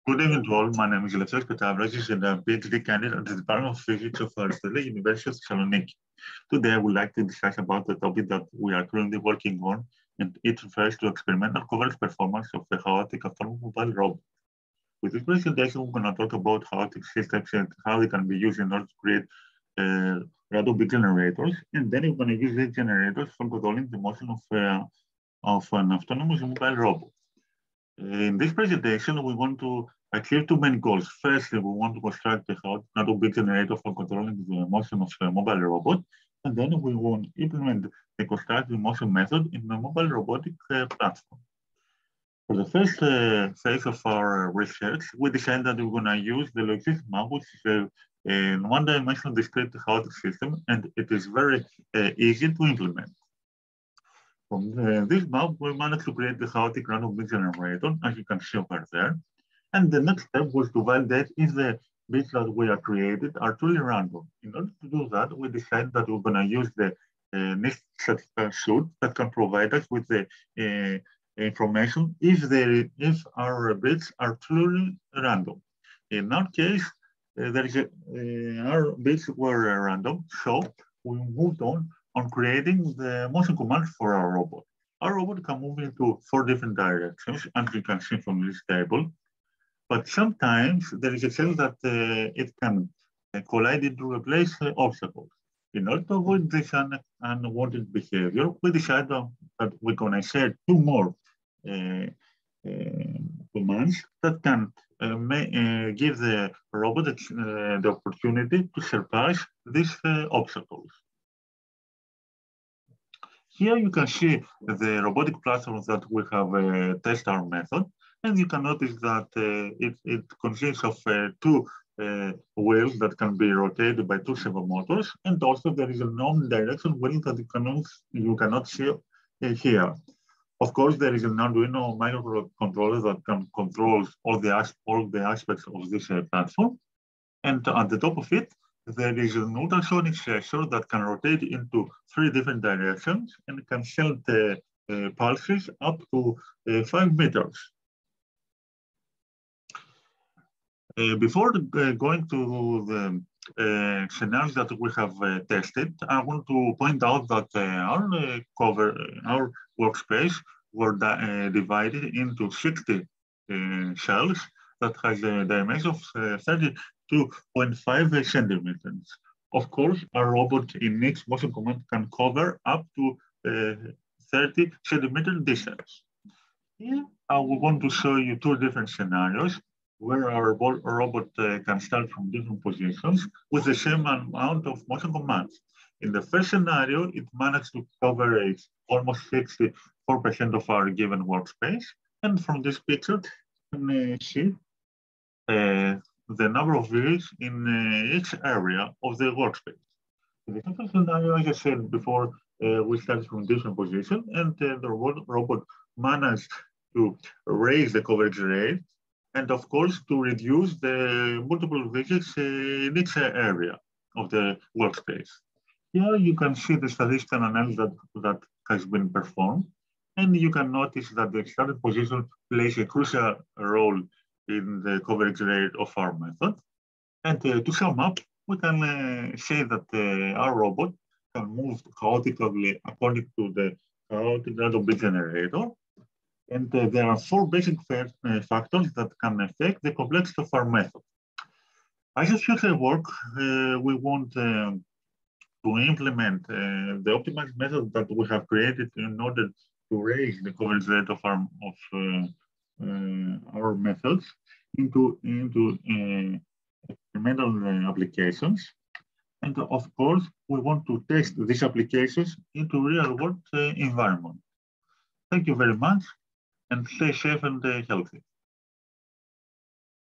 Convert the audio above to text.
Good evening to all. My name is Eleftherios Petavratzis, and I'm a PhD candidate at the Department of Physics of Aristotle, University of Thessaloniki. Today, I would like to discuss about the topic that we are currently working on, and it refers to experimental coverage performance of the chaotic autonomous mobile robot. With this presentation, we're going to talk about chaotic systems and how they can be used in order to create random bit generators, and then we're going to use these generators for controlling the motion of an autonomous mobile robot. In this presentation, we want to achieve two main goals. Firstly, we want to construct a random bit generator for controlling the motion of a mobile robot, and then we want to implement the constructive motion method in a mobile robotic platform. For the first phase of our research, we decided that we're going to use the LaNSCom, which is a one-dimensional discrete chaotic system, and it is very easy to implement. From this map, we managed to create the chaotic random bit generator, as you can see over there. And the next step was to validate if the bits that we are created are truly random. In order to do that, we decided that we're going to use the NIST statistical suite that can provide us with the information if our bits are truly random. In our case, our bits were random, so we moved on creating the motion commands for our robot. Our robot can move into 4 different directions, as you can see from this table. But sometimes there is a chance that it can collide into a place obstacles. In order to avoid this unwanted behavior, we decided that we're going to share 2 more commands that can give the robot the opportunity to surpass these obstacles. Here you can see the robotic platform that we have tested our method, and you can notice that it consists of 2 wheels that can be rotated by 2 servo motors, and also there is a non-direction wheel that you cannot see here. Of course, there is an Arduino microcontroller that can control all the aspects of this platform, and at the top of it, there is an ultrasonic sensor that can rotate into 3 different directions and can send pulses up to 5 meters. Before going to the scenarios that we have tested, I want to point out that our workspace were divided into 60 cells that has a dimension of 32.5 centimeters. Of course, our robot in each motion command can cover up to 30 centimeter distance. Here, I want to show you 2 different scenarios where our robot can start from different positions with the same amount of motion commands. In the first scenario, it managed to cover almost 64% of our given workspace. And from this picture, you can see the number of views in each area of the workspace. In the second scenario, as I said before, we started from different positions, and the robot managed to raise the coverage rate, and of course, to reduce the multiple visits in each area of the workspace. Here you can see the statistical analysis that has been performed, and you can notice that the starting position plays a crucial role in the coverage rate of our method. And to sum up, we can say that our robot can move chaotically according to the chaotic random bit generator. And there are 4 basic factors that can affect the complexity of our method. As a future work, we want to implement the optimized method that we have created in order to raise the coverage rate of our methods into experimental applications. And of course, we want to test these applications into real-world environment. Thank you very much, and stay safe and healthy.